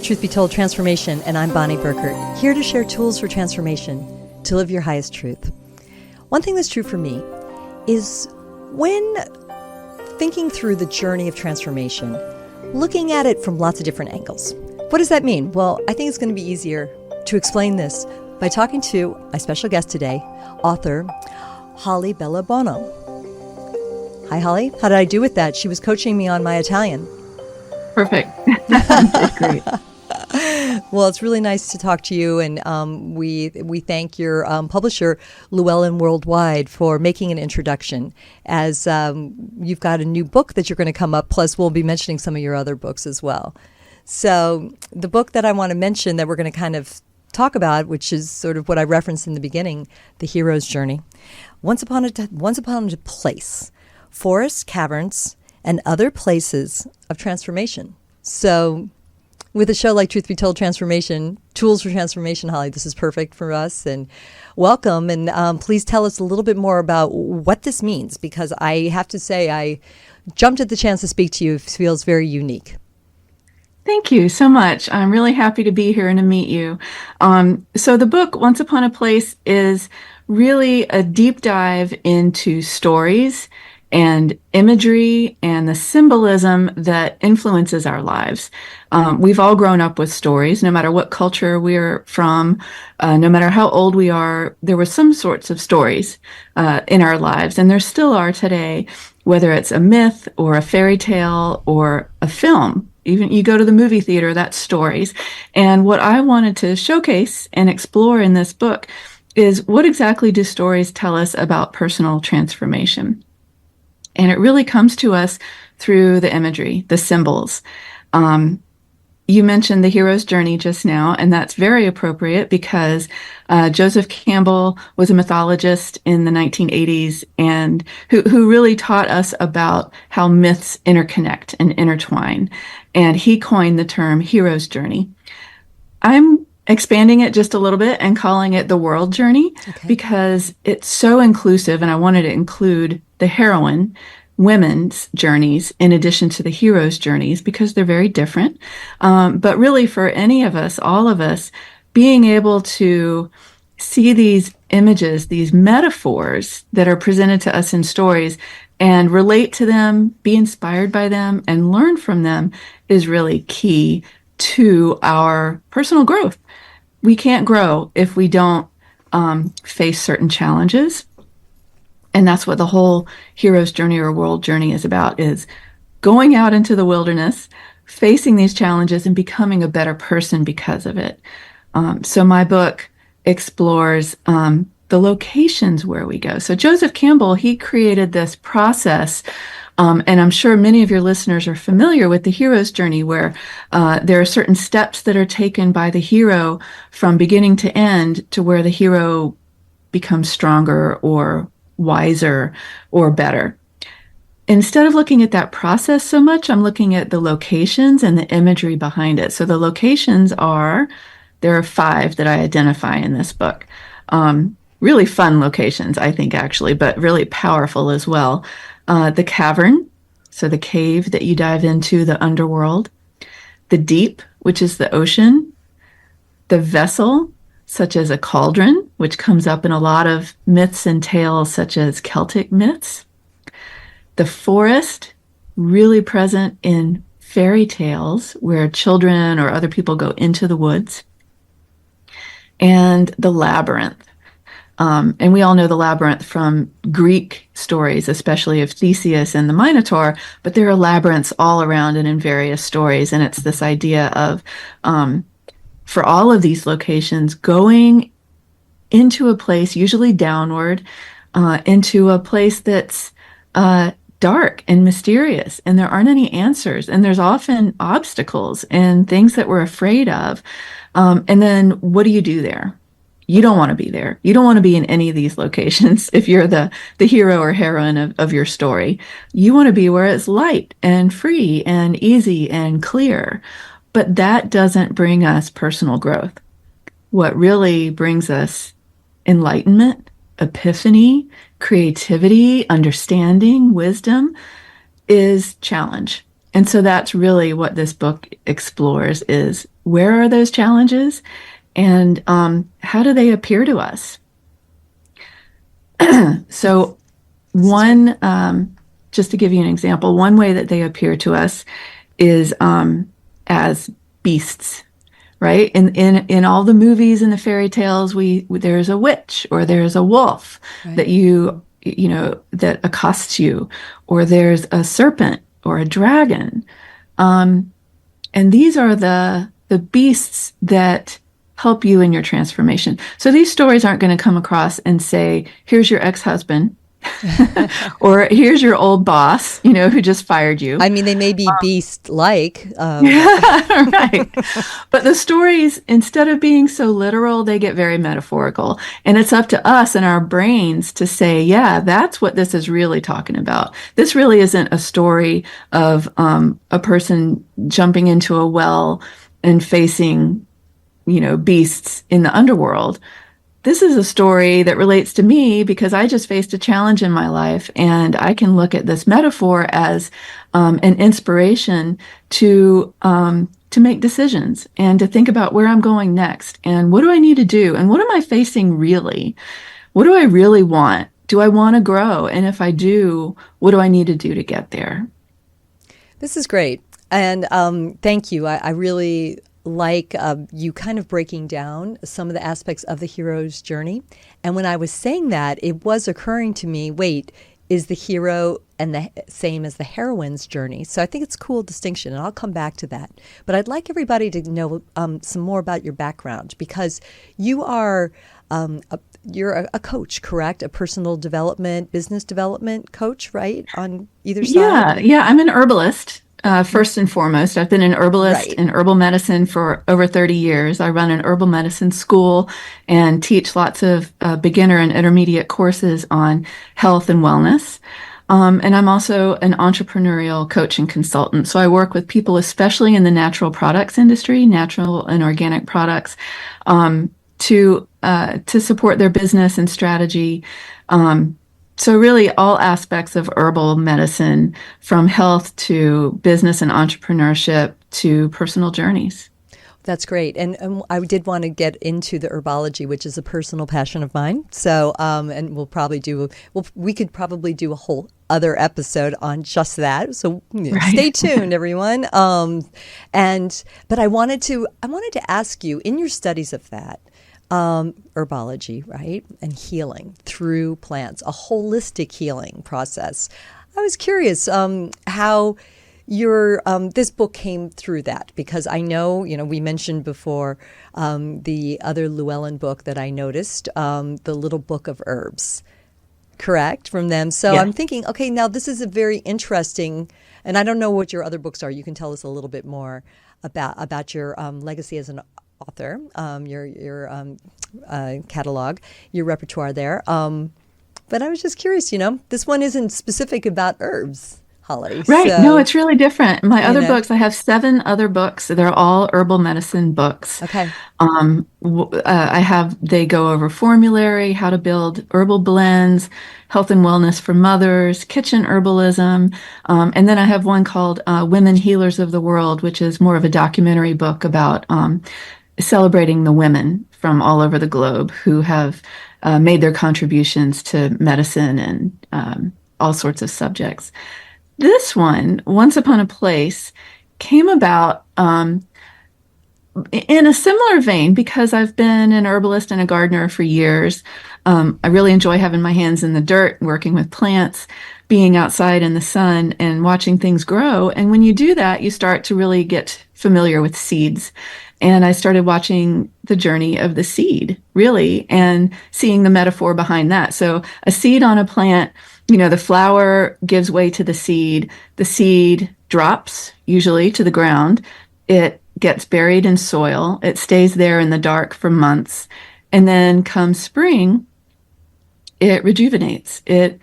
Truth Be Told Transformation, and I'm Bonnie Burkert, here to share tools for transformation to live your highest truth. One thing that's true for me is when thinking through the journey of transformation, looking at it from lots of different angles. What does that mean? Well, I think it's going to be easier to explain this by talking to my special guest today, author Holly Bellebuono. Hi, Holly. How did I do with that? She was coaching me on my Italian. Perfect. Great. Well, it's really nice to talk to you, and we thank your publisher, Llewellyn Worldwide, for making an introduction, as you've got a new book that you're going to come up, plus we'll be mentioning some of your other books as well. So the book that I want to mention that we're going to kind of talk about, which is sort of what I referenced in the beginning, The Hero's Journey. Once upon a place, forests, caverns, and other places of transformation. So with a show like Truth Be Told Transformation, Tools for Transformation, Holly, this is perfect for us. And welcome. And please tell us a little bit more about what this means, because I have to say I jumped at the chance to speak to you. It feels very unique. Thank you so much. I'm really happy to be here and to meet you. So the book, Once Upon a Place, is really a deep dive into stories and imagery and the symbolism that influences our lives. We've all grown up with stories, no matter what culture we're from, no matter how old we are. There were some sorts of stories in our lives, and there still are today, whether it's a myth or a fairy tale or a film. Even you go to the movie theater, that's stories. And what I wanted to showcase and explore in this book is what exactly do stories tell us about personal transformation? And it really comes to us through the imagery, the symbols. You mentioned the hero's journey just now, and that's very appropriate because Joseph Campbell was a mythologist in the 1980s and who really taught us about how myths interconnect and intertwine. And he coined the term hero's journey. I'm expanding it just a little bit and calling it the world journey, because it's so inclusive, and I wanted to include the heroine, women's journeys, in addition to the hero's journeys, because they're very different. But really, for any of us, all of us, being able to see these images, these metaphors that are presented to us in stories, and relate to them, be inspired by them, and learn from them is really key to our personal growth. We can't grow if we don't face certain challenges. And that's what the whole hero's journey or world journey is about, is going out into the wilderness, facing these challenges, and becoming a better person because of it. So my book explores the locations where we go. So Joseph Campbell, he created this process, and I'm sure many of your listeners are familiar with the hero's journey, where there are certain steps that are taken by the hero from beginning to end to where the hero becomes stronger or wiser or better. Instead of looking at that process so much, I'm looking at the locations and the imagery behind it. So the locations there are 5 that I identify in this book. Really fun locations, I think, actually, but really powerful as well. The cavern, so the cave that you dive into, the underworld. The deep, which is the ocean. The vessel, such as a cauldron, which comes up in a lot of myths and tales, such as Celtic myths. The forest, really present in fairy tales, where children or other people go into the woods. And the labyrinth. And we all know the labyrinth from Greek stories, especially of Theseus and the Minotaur, but there are labyrinths all around and in various stories. And it's this idea of, for all of these locations, going into a place, usually downward, into a place that's dark and mysterious, and there aren't any answers, and there's often obstacles and things that we're afraid of. And then what do you do there? You don't want to be there. You don't want to be in any of these locations if you're the hero or heroine of your story. You want to be where it's light and free and easy and clear. But that doesn't bring us personal growth. What really brings us enlightenment, epiphany, creativity, understanding, wisdom is challenge. And so that's really what this book explores is where are those challenges and how do they appear to us? So one, just to give you an example, one way that they appear to us is as beasts, right? In all the movies and the fairy tales, there's a witch or there's a wolf Right. that you know that accosts you, or there's a serpent or a dragon, and these are the beasts that help you in your transformation. So these stories aren't going to come across and say, "Here's your ex-husband." Or here's your old boss, you know, who just fired you. I mean, they may be beast-like. Right. But the stories, instead of being so literal, they get very metaphorical. And it's up to us and our brains to say, yeah, that's what this is really talking about. This really isn't a story of a person jumping into a well and facing, you know, beasts in the underworld. This is a story that relates to me because I just faced a challenge in my life, and I can look at this metaphor as an inspiration to make decisions and to think about where I'm going next and what do I need to do and what am I facing really? What do I really want? Do I want to grow? And if I do, what do I need to do to get there? This is great. And thank you. I really like you kind of breaking down some of the aspects of the hero's journey. And when I was saying that, it was occurring to me, wait, is the hero and the same as the heroine's journey? So I think it's a cool distinction, and I'll come back to that. But I'd like everybody to know some more about your background, because you are you're a coach, correct? A personal development, business development coach, right? On either side? Yeah. I'm an herbalist. First and foremost, I've been an herbalist Right. in herbal medicine for over 30 years. I run an herbal medicine school and teach lots of beginner and intermediate courses on health and wellness. And I'm also an entrepreneurial coach and consultant. So I work with people, especially in the natural products industry, natural and organic products, to support their business and strategy. So really all aspects of herbal medicine, from health to business and entrepreneurship to personal journeys. That's great. And I did want to get into the herbology, which is a personal passion of mine. So, and we could probably do a whole other episode on just that. So Right. stay tuned, everyone. But I wanted to ask you, in your studies of that, herbology, right? And healing through plants, a holistic healing process. I was curious how your this book came through that, because I know, we mentioned before the other Llewellyn book that I noticed, the Little Book of Herbs, correct, from them. So Yeah. I'm thinking, okay, now this is a very interesting, and I don't know what your other books are. You can tell us a little bit more about your legacy as an author, your catalog, your repertoire there. But I was just curious, this one isn't specific about herbs, Holly. Right. So, No, it's really different. My other know. books, I have 7 other books. They're all herbal medicine books. Okay. They go over formulary, how to build herbal blends, health and wellness for mothers, kitchen herbalism. And then I have one called Women Healers of the World, which is more of a documentary book about celebrating the women from all over the globe who have made their contributions to medicine and all sorts of subjects. This one, Once Upon a Place, came about in a similar vein because I've been an herbalist and a gardener for years. I really enjoy having my hands in the dirt, working with plants, being outside in the sun and watching things grow. And when you do that, you start to really get familiar with seeds. And I started watching the journey of the seed, really, and seeing the metaphor behind that. So a seed on a plant, the flower gives way to the seed drops, usually to the ground. It gets buried in soil. It stays there in the dark for months. And then comes spring, it rejuvenates. It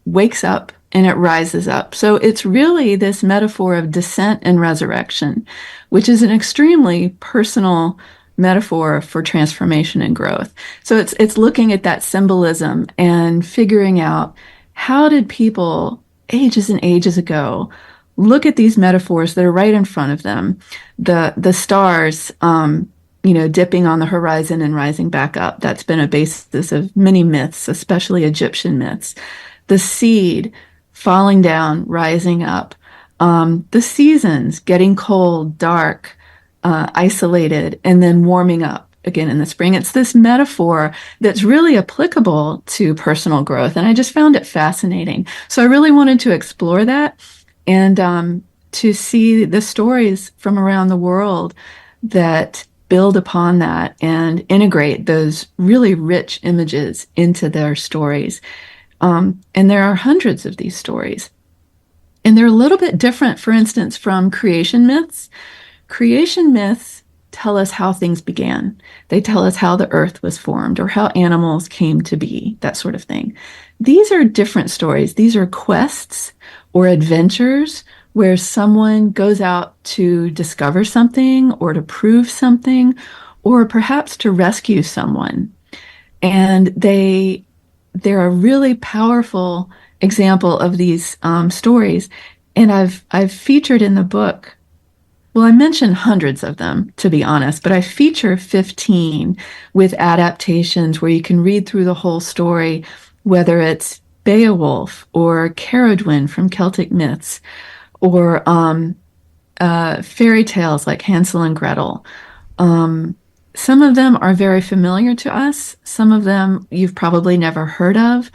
wakes up and it rises up. So it's really this metaphor of descent and resurrection, which is an extremely personal metaphor for transformation and growth. So it's looking at that symbolism and figuring out, how did people ages and ages ago look at these metaphors that are right in front of them. The stars, dipping on the horizon and rising back up. That's been a basis of many myths, especially Egyptian myths. The seed falling down, rising up. The seasons, getting cold, dark, isolated, and then warming up again in the spring. It's this metaphor that's really applicable to personal growth. And I just found it fascinating. So I really wanted to explore that and to see the stories from around the world that build upon that and integrate those really rich images into their stories. And there are hundreds of these stories. And they're a little bit different, for instance, from creation myths. Creation myths tell us how things began. They tell us how the earth was formed or how animals came to be, that sort of thing. These are different stories. These are quests or adventures where someone goes out to discover something or to prove something or perhaps to rescue someone. And they're a really powerful example of these stories. And I've featured in the book, well, I mentioned hundreds of them, to be honest, but I feature 15 with adaptations where you can read through the whole story, whether it's Beowulf or Caradwyn from Celtic myths, or fairy tales like Hansel and Gretel. Some of them are very familiar to us. Some of them you've probably never heard of.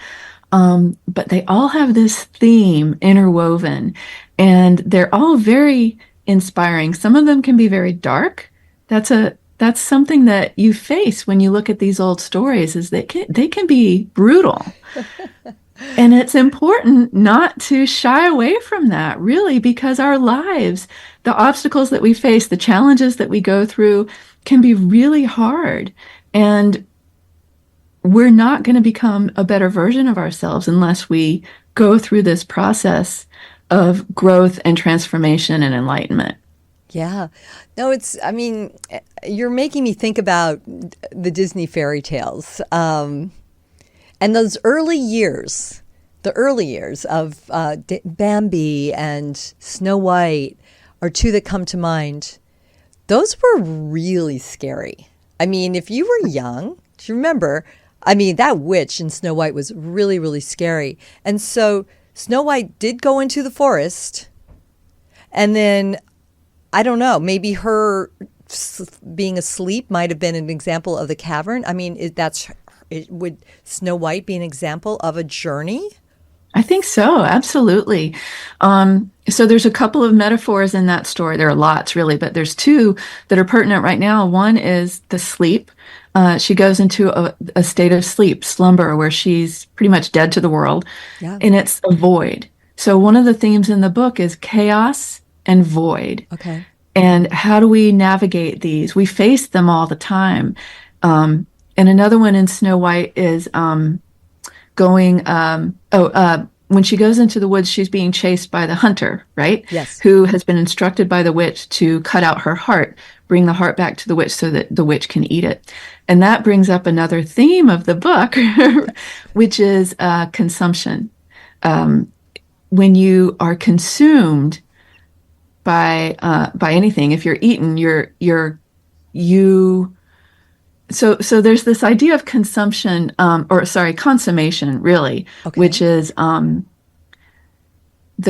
But they all have this theme interwoven, and they're all very inspiring. Some of them can be very dark. That's something that you face when you look at these old stories, is they can be brutal. And it's important not to shy away from that, really, because our lives, the obstacles that we face, the challenges that we go through can be really hard. And we're not going to become a better version of ourselves unless we go through this process of growth and transformation and enlightenment. Yeah. No, you're making me think about the Disney fairy tales. And those early years of Bambi and Snow White are two that come to mind. Those were really scary. I mean, if you were young, do you remember? I mean, that witch in Snow White was really, really scary. And so Snow White did go into the forest, and then, I don't know, maybe her being asleep might have been an example of the cavern. I mean, would Snow White be an example of a journey? I think so, absolutely. So there's a couple of metaphors in that story. There are lots, really, but there's two that are pertinent right now. One is the sleep. She goes into a state of sleep, slumber, where she's pretty much dead to the world, and it's a void. So one of the themes in the book is chaos and void. Okay. And how do we navigate these? We face them all the time. And another one in Snow White is when she goes into the woods, she's being chased by the hunter, right? Yes. Who has been instructed by the witch to cut out her heart, bring the heart back to the witch so that the witch can eat it. And that brings up another theme of the book, which is consumption. When you are consumed by anything, if you're eaten, So there's this idea of consumption, consummation, really, okay, which is the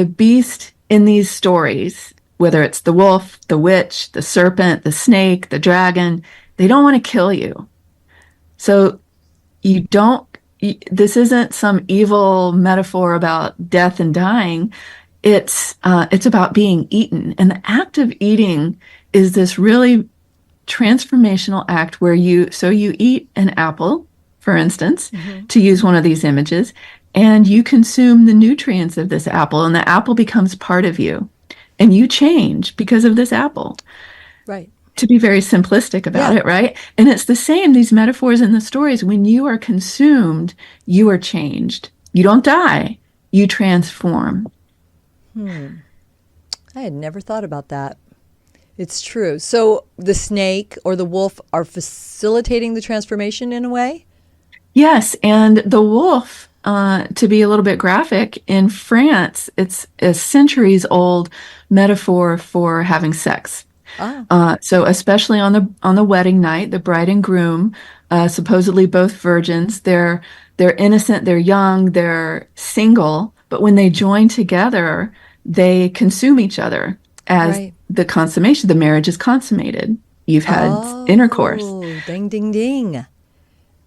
beast in these stories, whether it's the wolf, the witch, the serpent, the snake, the dragon, they don't want to kill you. So this isn't some evil metaphor about death and dying. It's about being eaten. And the act of eating is this really transformational act where you eat an apple, for instance, to use one of these images, and you consume the nutrients of this apple, and the apple becomes part of you, and you change because of this apple. Right. To be very simplistic about it, right? And it's the same, these metaphors in the stories. When you are consumed, you are changed. You don't die, you transform. I had never thought about that. It's true. So the snake or the wolf are facilitating the transformation in a way? Yes, and the wolf to be a little bit graphic, in France, it's a centuries old metaphor for having sex. Oh, So especially on the wedding night, the bride and groom, supposedly both virgins, they're innocent, they're young, they're single, but when they join together, they consume each other as right. the consummation. The marriage is consummated. You've had intercourse. Oh, ding, ding, ding. And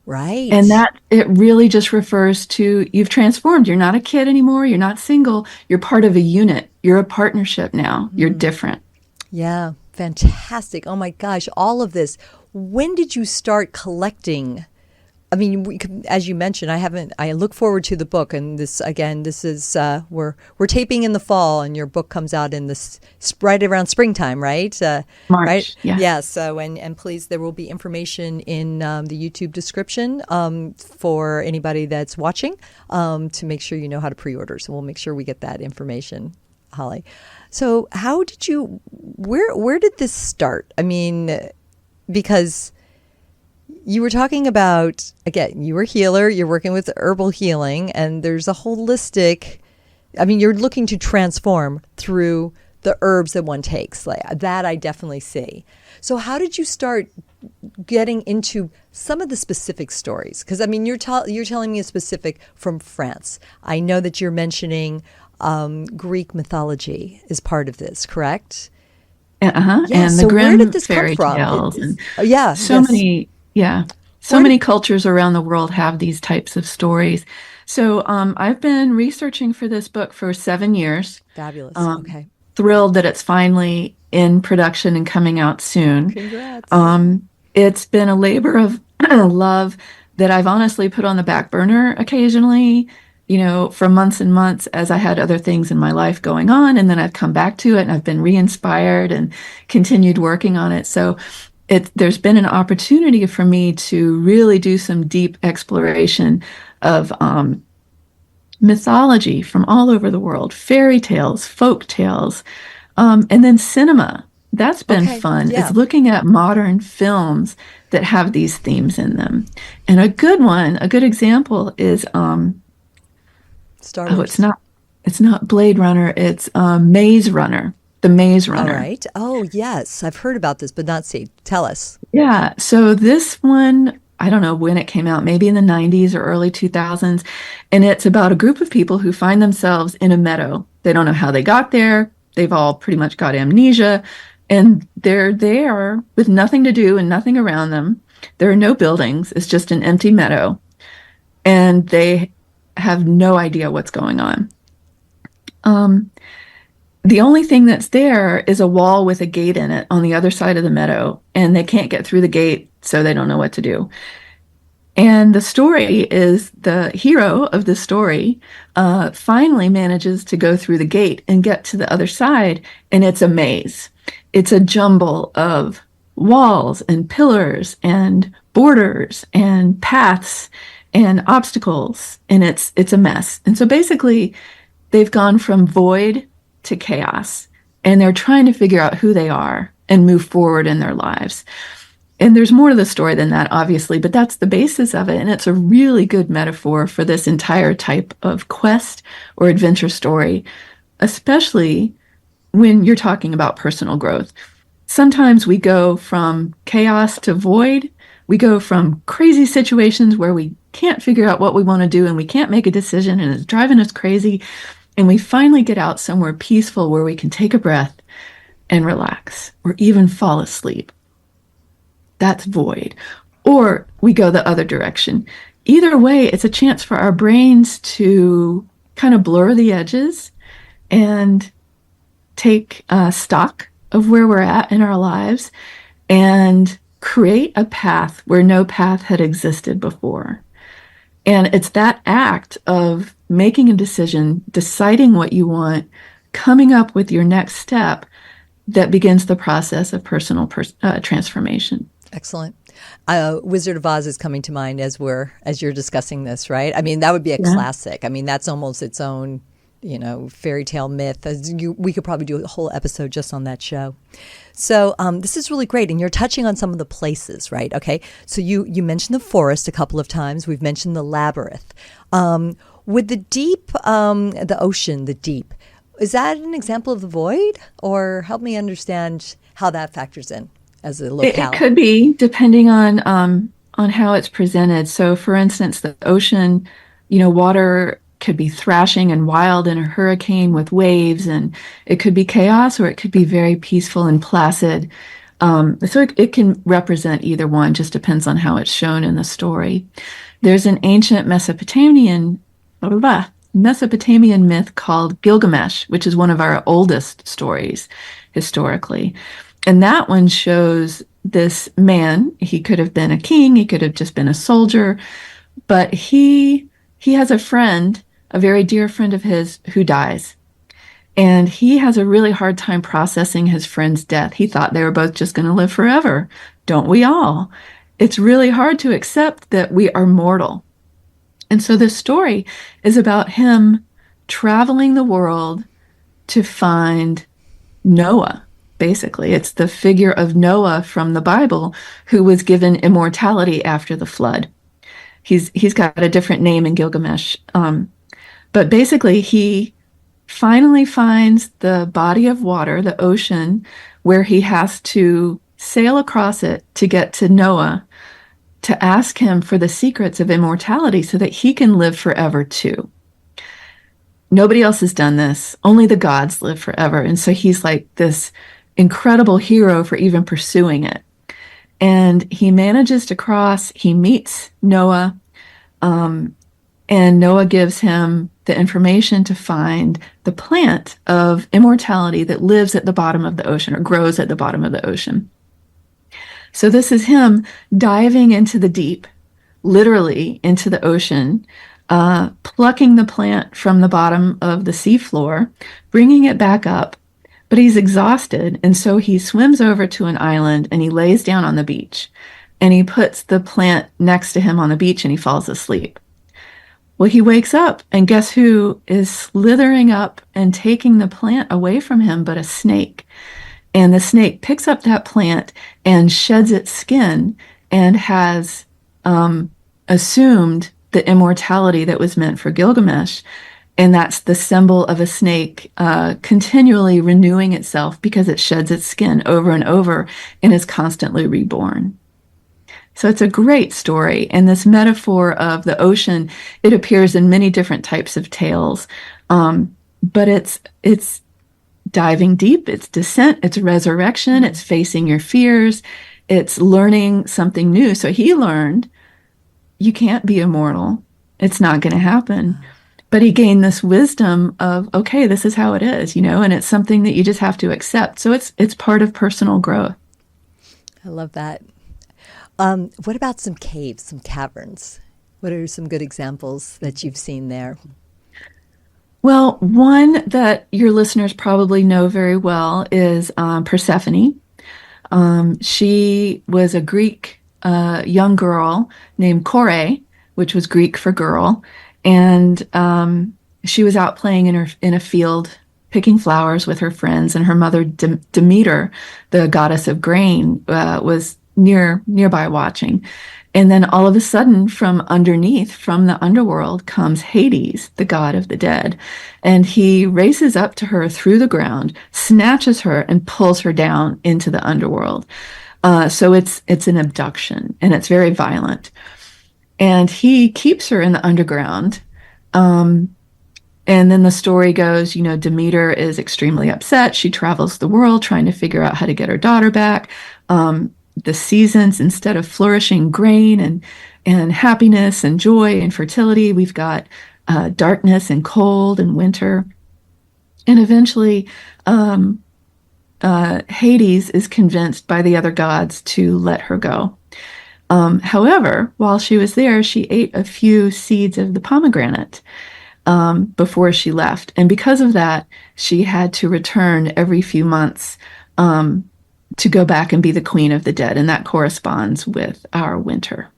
Right. that it really just refers to you've transformed. You're not a kid anymore. You're not single. You're part of a unit. You're a partnership now. You're different. Yeah, fantastic. Oh my gosh, all of this. When did you start collecting? I mean, as you mentioned, I haven't. I look forward to the book, and this again. This is we're taping in the fall, and your book comes out in this right around springtime, right? Right? March. Yes. Yeah. So, and please, there will be information in the YouTube description for anybody that's watching to make sure you know how to pre-order. So we'll make sure we get that information, Holly. So, how did you? Where did this start? I mean, because you were talking about, again, you were a healer, you're working with herbal healing, and there's a holistic, I mean, you're looking to transform through the herbs that one takes. Like that I definitely see. So how did you start getting into some of the specific stories? Because I mean, you're telling me a specific from France. I know that you're mentioning Greek mythology is part of this, correct? Uh-huh. Yeah. And the So where did Grimm this come fairy from? tales and Yeah. so Yes. many, yeah, so Where did, many cultures around the world have these types of stories. So I've been researching for this book for 7 years. fabulous. Um, Okay. Thrilled that it's finally in production and coming out soon. Congrats. It's been a labor of love that I've honestly put on the back burner occasionally, for months and months as I had other things in my life going on. And then I've come back to it and I've been re-inspired and continued working on it. So there's been an opportunity for me to really do some deep exploration of mythology from all over the world, fairy tales, folk tales, and then cinema. That's been Okay. fun. Yeah. It's looking at modern films that have these themes in them. And a good example is Star oh, Wars. it's not Blade Runner, it's Maze Runner, the Maze All Runner. right. Oh, yes. I've heard about this, but not see. Tell us. Yeah, so this one, I don't know when it came out, maybe in the 90s or early 2000s, and it's about a group of people who find themselves in a meadow. They don't know how they got there. They've all pretty much got amnesia, and they're there with nothing to do and nothing around them. There are no buildings. It's just an empty meadow, and they have no idea what's going on. The only thing that's there is a wall with a gate in it on the other side of the meadow, and they can't get through the gate, so they don't know what to do. And the story is the hero of the story finally manages to go through the gate and get to the other side, and it's a maze. It's a jumble of walls and pillars and borders and paths and obstacles, and it's a mess. And so basically, they've gone from void to chaos, and they're trying to figure out who they are and move forward in their lives. And there's more to the story than that, obviously, but that's the basis of it. And it's a really good metaphor for this entire type of quest or adventure story, especially when you're talking about personal growth. Sometimes we go from chaos to void. We go from crazy situations where we can't figure out what we want to do and we can't make a decision and it's driving us crazy. And we finally get out somewhere peaceful where we can take a breath and relax or even fall asleep. That's void. Or we go the other direction. Either way, it's a chance for our brains to kind of blur the edges and take stock of where we're at in our lives and create a path where no path had existed before. And it's that act of making a decision, deciding what you want, coming up with your next step that begins the process of personal transformation. Excellent. Wizard of Oz is coming to mind as you're discussing this, right? I mean, that would be a classic. I mean, that's almost its own, fairy tale myth. We could probably do a whole episode just on that show. So this is really great, and you're touching on some of the places, right? Okay, so you mentioned the forest a couple of times. We've mentioned the labyrinth. With the ocean, the deep, is that an example of the void? Or help me understand how that factors in as a It locale. could be depending on how it's presented. So, for instance, the ocean, water could be thrashing and wild in a hurricane with waves, and it could be chaos, or it could be very peaceful and placid. So it can represent either one, just depends on how it's shown in the story. There's an ancient Mesopotamian myth called Gilgamesh, which is one of our oldest stories historically. And that one shows this man. He could have been a king, he could have just been a soldier, but he has a friend, a very dear friend of his, who dies. And he has a really hard time processing his friend's death. He thought they were both just going to live forever. Don't we all? It's really hard to accept that we are mortal. And so this story is about him traveling the world to find Noah. Basically, it's the figure of Noah from the Bible who was given immortality after the flood. He's got a different name in Gilgamesh, but basically he finally finds the body of water, the ocean, where he has to sail across it to get to Noah to ask him for the secrets of immortality so that he can live forever too. Nobody else has done this. Only the gods live forever. And so he's like this incredible hero for even pursuing it. And he manages to cross, he meets Noah, and Noah gives him the information to find the plant of immortality that lives at the bottom of the ocean or grows at the bottom of the ocean. So this is him diving into the deep, literally into the ocean, plucking the plant from the bottom of the seafloor, bringing it back up, but he's exhausted. And so he swims over to an island and he lays down on the beach and he puts the plant next to him on the beach and he falls asleep. Well, he wakes up, and guess who is slithering up and taking the plant away from him but a snake. And the snake picks up that plant and sheds its skin and has assumed the immortality that was meant for Gilgamesh. And that's the symbol of a snake continually renewing itself because it sheds its skin over and over and is constantly reborn. So it's a great story. And this metaphor of the ocean, it appears in many different types of tales. But it's diving deep, it's descent, it's resurrection, it's facing your fears, it's learning something new. So he learned you can't be immortal. It's not going to happen. But he gained this wisdom of, okay, this is how it is, and it's something that you just have to accept. So it's part of personal growth. I love that. What about some caves, some caverns? What are some good examples that you've seen there? Well, one that your listeners probably know very well is Persephone. She was a Greek young girl named Kore, which was Greek for girl, and she was out playing in a field, picking flowers with her friends, and her mother Demeter, the goddess of grain, was nearby watching. And then all of a sudden, from underneath, from the underworld, comes Hades, the god of the dead. And he races up to her through the ground, snatches her, and pulls her down into the underworld. So it's an abduction, and it's very violent. And he keeps her in the underground. And then the story goes, Demeter is extremely upset. She travels the world trying to figure out how to get her daughter back. The seasons, instead of flourishing grain and happiness and joy and fertility, we've got darkness and cold and winter. And eventually, Hades is convinced by the other gods to let her go. However, while she was there, she ate a few seeds of the pomegranate before she left. And because of that, she had to return every few months to go back and be the queen of the dead, and that corresponds with our winter.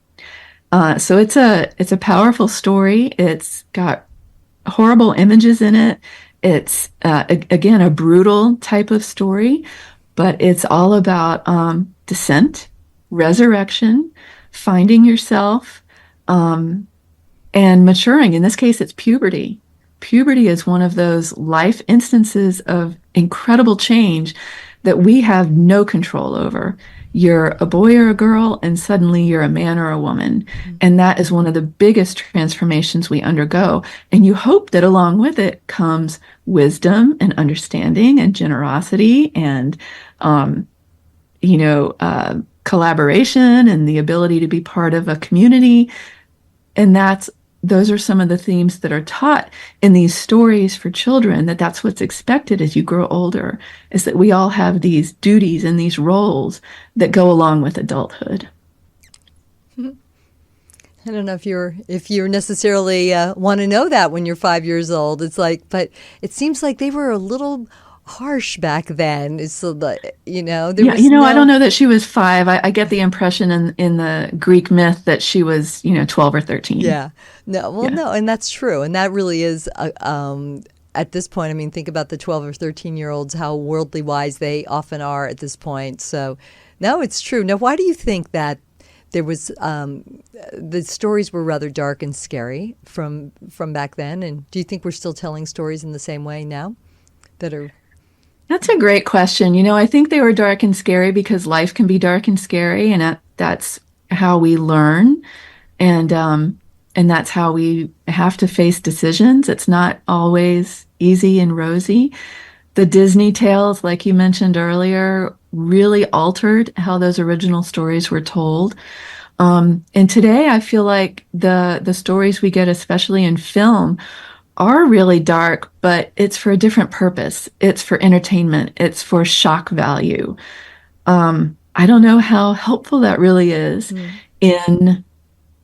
So it's a powerful story. It's got horrible images in it. It's again a brutal type of story, but it's all about descent, resurrection, finding yourself, and maturing. In this case, it's puberty. Puberty is one of those life instances of incredible change that we have no control over. You're a boy or a girl, and suddenly you're a man or a woman. And that is one of the biggest transformations we undergo. And you hope that along with it comes wisdom and understanding and generosity and, collaboration and the ability to be part of a community. And those are some of the themes that are taught in these stories for children, that's what's expected as you grow older, is that we all have these duties and these roles that go along with adulthood. I don't know if you're necessarily want to know that when you're 5 years old. It's like, but it seems like they were a little harsh back then. So I don't know that she was 5. I get the impression in the Greek myth that she was 12 or 13. Yeah, no, and that's true, and that really is. At this point, I mean, think about the 12 or 13-year-olds, how worldly wise they often are at this point. So, no, it's true. Now, why do you think that there was the stories were rather dark and scary from back then? And do you think we're still telling stories in the same way now that are? That's a great question. I think they were dark and scary because life can be dark and scary, and that's how we learn, and that's how we have to face decisions. It's not always easy and rosy. The Disney tales, like you mentioned earlier, really altered how those original stories were told. And today, I feel like the stories we get, especially in film, are really dark, but it's for a different purpose. It's for entertainment. It's for shock value. I don't know how helpful that really is in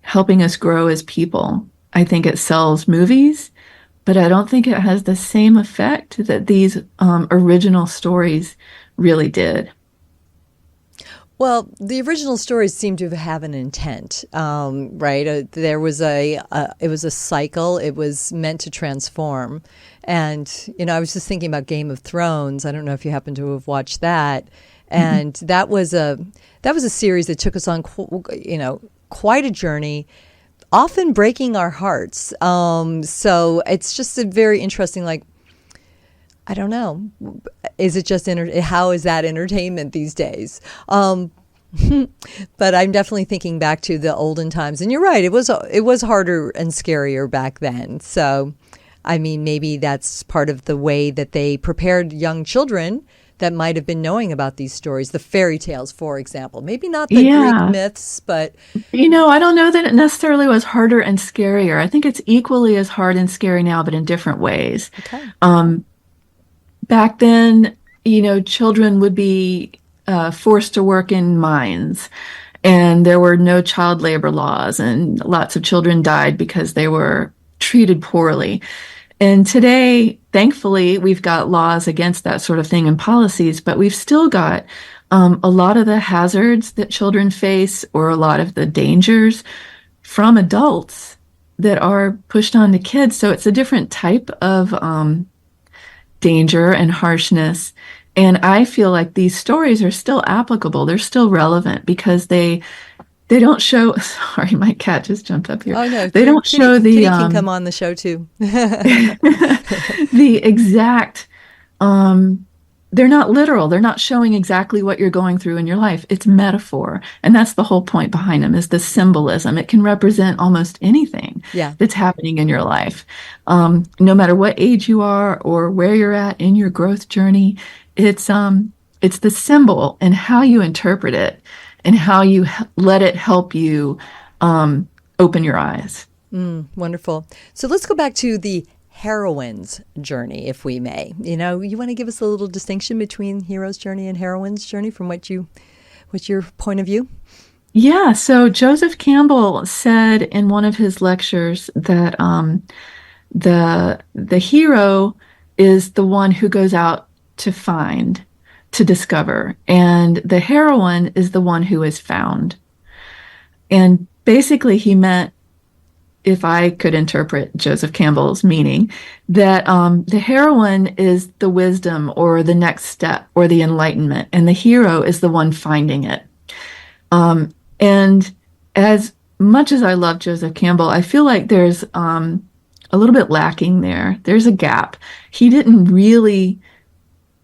helping us grow as people. I think it sells movies, but I don't think it has the same effect that these original stories really did. Well, the original stories seem to have an intent, right? There was it was a cycle. It was meant to transform. And, I was just thinking about Game of Thrones. I don't know if you happen to have watched that. And that was a series that took us on, quite a journey, often breaking our hearts. So it's just a very interesting, I don't know. Is it just how is that entertainment these days? But I'm definitely thinking back to the olden times, and you're right. It was harder and scarier back then. So, I mean, maybe that's part of the way that they prepared young children that might have been knowing about these stories, the fairy tales, for example. Maybe not the Greek myths, but I don't know that it necessarily was harder and scarier. I think it's equally as hard and scary now, but in different ways. Okay. Back then, children would be forced to work in mines, and there were no child labor laws, and lots of children died because they were treated poorly. And today, thankfully, we've got laws against that sort of thing and policies, but we've still got a lot of the hazards that children face, or a lot of the dangers from adults that are pushed onto kids. So it's a different type of danger and harshness. And I feel like these stories are still applicable. They're still relevant because they don't show. Sorry, my cat just jumped up here. Oh no, they don't show the. Kitty can come on the show too. The exact. They're not literal. They're not showing exactly what you're going through in your life. It's metaphor, and that's the whole point behind them. Is the symbolism. It can represent almost anything that's happening in your life, no matter what age you are or where you're at in your growth journey. It's the symbol and how you interpret it and how you let it help you open your eyes. Wonderful. So let's go back to the heroine's journey, if we may. You want to give us a little distinction between hero's journey and heroine's journey from what's your point of view? Yeah. So Joseph Campbell said in one of his lectures that the hero is the one who goes out to find, to discover, and the heroine is the one who is found. And basically he meant, if I could interpret Joseph Campbell's meaning, that the heroine is the wisdom or the next step or the enlightenment, and the hero is the one finding it. And as much as I love Joseph Campbell, I feel like there's a little bit lacking there. There's a gap. He didn't really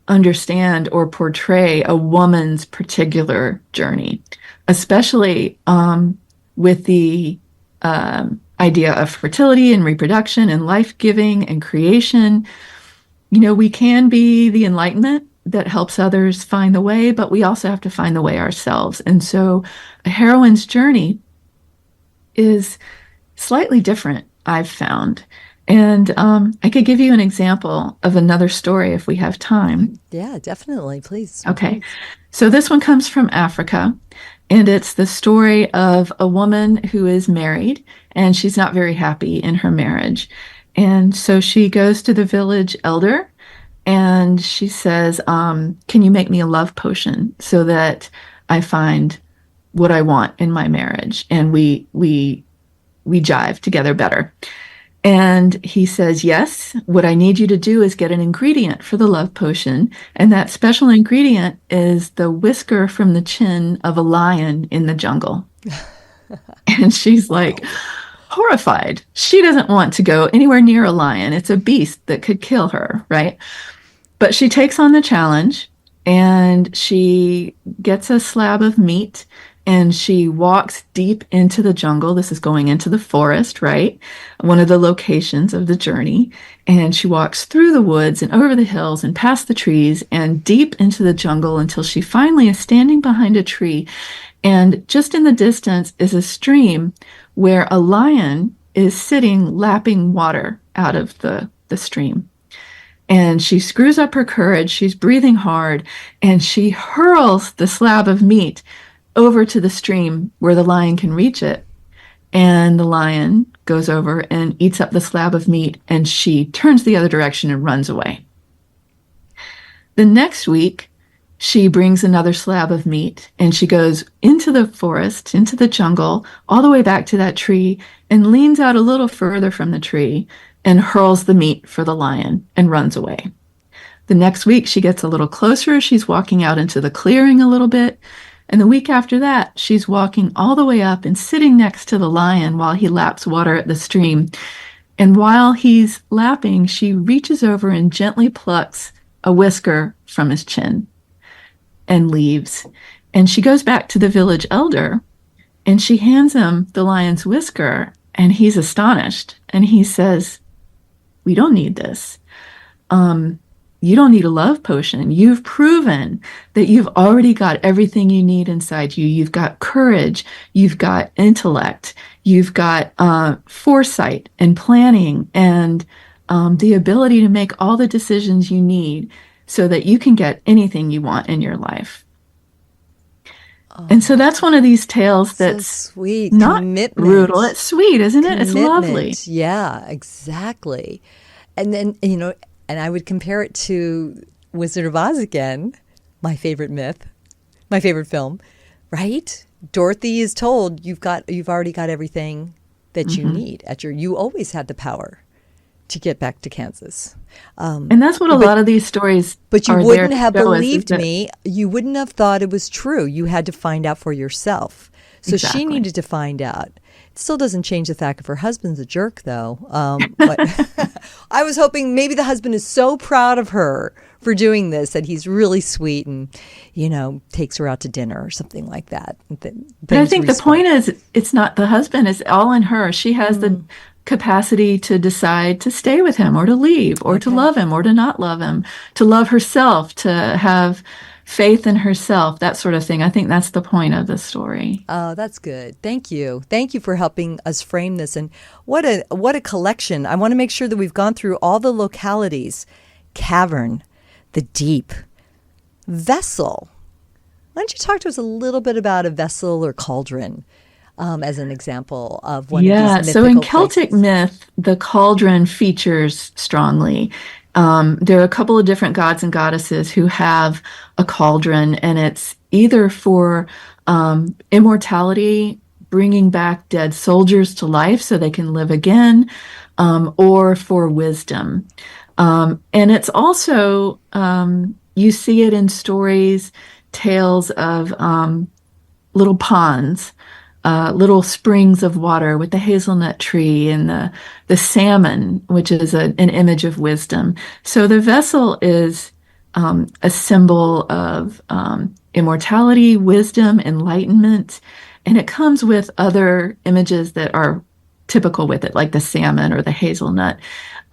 understand or portray a woman's particular journey, especially with the idea of fertility and reproduction and life giving and creation. You know, we can be the enlightenment that helps others find the way, but we also have to find the way ourselves. And so a heroine's journey is slightly different, I've found. And I could give you an example of another story if we have time. Yeah, definitely. Please. Okay. So this one comes from Africa, and it's the story of a woman who is married and she's not very happy in her marriage. And so she goes to the village elder and she says, can you make me a love potion so that I find what I want in my marriage and we jive together better? And he says, yes, what I need you to do is get an ingredient for the love potion. And that special ingredient is the whisker from the chin of a lion in the jungle. And she's like horrified. She doesn't want to go anywhere near a lion. It's a beast that could kill her, right? But she takes on the challenge and she gets a slab of meat and she walks deep into the jungle. This is going into the forest, right? One of the locations of the journey. And she walks through the woods and over the hills and past the trees and deep into the jungle until she finally is standing behind a tree. And just in the distance is a stream where a lion is sitting lapping water out of the stream. And she screws up her courage. She's breathing hard and she hurls the slab of meat over to the stream where the lion can reach it. And the lion goes over and eats up the slab of meat, and she turns the other direction and runs away. The next week, she brings another slab of meat and she goes into the forest, into the jungle, all the way back to that tree and leans out a little further from the tree and hurls the meat for the lion and runs away. The next week, she gets a little closer. She's walking out into the clearing a little bit. And the week after that, she's walking all the way up and sitting next to the lion while he laps water at the stream. And while he's lapping, she reaches over and gently plucks a whisker from his chin and leaves. And she goes back to the village elder and she hands him the lion's whisker and he's astonished. And he says, we don't need this. You don't need a love potion. You've proven that you've already got everything you need inside you. You've got courage. You've got intellect. You've got foresight and planning and the ability to make all the decisions you need so that you can get anything you want in your life. And so that's one of these tales that's so sweet. Not Commitment. brutal. It's sweet, isn't it? It's lovely. Yeah, exactly. And then, and I would compare it to Wizard of Oz again, my favorite myth, my favorite film, right? Dorothy is told you've already got everything that you need you always had the power to get back to Kansas. And that's what a lot of these stories But you are wouldn't there have to show us, believed me. You wouldn't have thought it was true. You had to find out for yourself. So Exactly. she needed to find out. It still doesn't change the fact of her husband's a jerk, though. But I was hoping maybe the husband is so proud of her for doing this that he's really sweet and, takes her out to dinner or something like that. But I think the point is, it's not the husband, it's all in her. She has the capacity to decide to stay with him or to leave or to love him or to not love him, to love herself, to have faith in herself, that sort of thing. I think that's the point of the story. Oh, that's good. Thank you. Thank you for helping us frame this. And what a collection. I want to make sure that we've gone through all the localities. Cavern, the deep, vessel. Why don't you talk to us a little bit about a vessel or cauldron as an example of one of these mythical so in Celtic places? myth, the cauldron features strongly. There are a couple of different gods and goddesses who have a cauldron, and it's either for immortality, bringing back dead soldiers to life so they can live again, or for wisdom. And it's also, you see it in stories, tales of little ponds little springs of water with the hazelnut tree and the salmon, which is an image of wisdom. So the vessel is a symbol of immortality, wisdom, enlightenment, and it comes with other images that are typical with it, like the salmon or the hazelnut.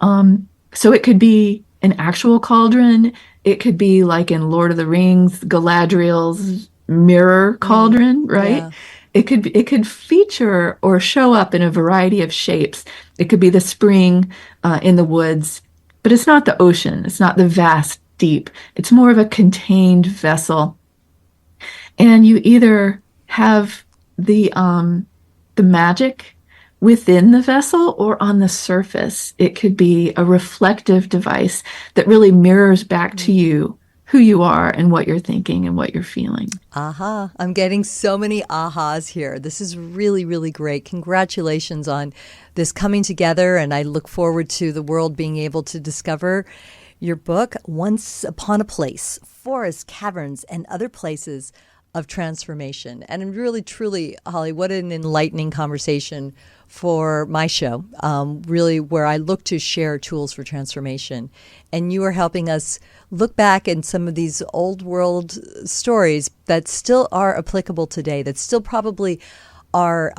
So it could be an actual cauldron. It could be like in Lord of the Rings, Galadriel's mirror cauldron, right? Yeah. It could feature or show up in a variety of shapes. It could be the spring in the woods, but it's not the ocean. It's not the vast deep. It's more of a contained vessel. And you either have the magic within the vessel or on the surface. It could be a reflective device that really mirrors back to you who you are and what you're thinking and what you're feeling. Aha. I'm getting so many ahas here. This is really, really great. Congratulations on this coming together. And I look forward to the world being able to discover your book, Once Upon a Place, Forests, Caverns, and Other Places of Transformation. And really, truly, Holly, what an enlightening conversation for my show, really where I look to share tools for transformation. And you are helping us look back at some of these old world stories that still are applicable today, that still probably are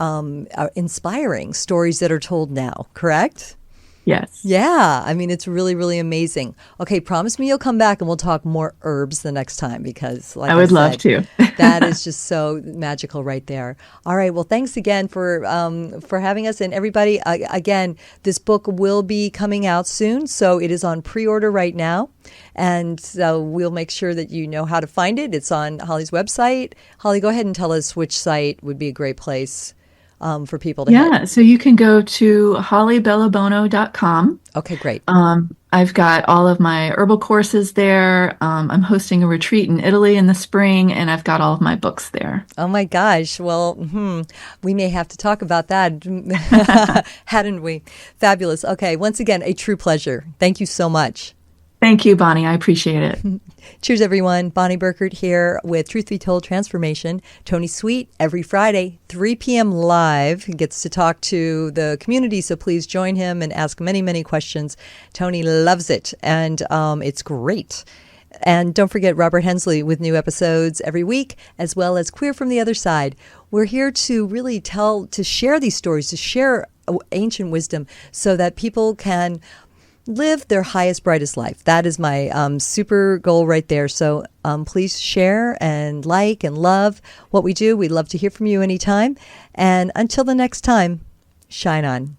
inspiring stories that are told now, correct? Yes. Yeah, I mean, it's really, really amazing. Okay, promise me you'll come back and we'll talk more herbs the next time because, like I would love to. that is just so magical right there. All right, well, thanks again for having us. And everybody, again, this book will be coming out soon, so it is on pre-order right now. And so we'll make sure that you know how to find it. It's on Holly's website. Holly, go ahead and tell us which site would be a great place for people to hit. So you can go to hollybellebuono.com. Okay, great. I've got all of my herbal courses there. I'm hosting a retreat in Italy in the spring, and I've got all of my books there. Oh my gosh. Well, we may have to talk about that, hadn't we? Fabulous. Okay, once again, a true pleasure. Thank you so much. Thank you, Bonnie. I appreciate it. Cheers, everyone. Bonnie Burkert here with Truth Be Told Transformation. Tony Sweet, every Friday, 3 p.m. live. He gets to talk to the community, so please join him and ask many, many questions. Tony loves it, and it's great. And don't forget Robert Hensley with new episodes every week, as well as Queer from the Other Side. We're here to really to share these stories, to share ancient wisdom so that people can live their highest, brightest life. That is my super goal right there. So please share and like and love what we do. We'd love to hear from you anytime. And until the next time, shine on.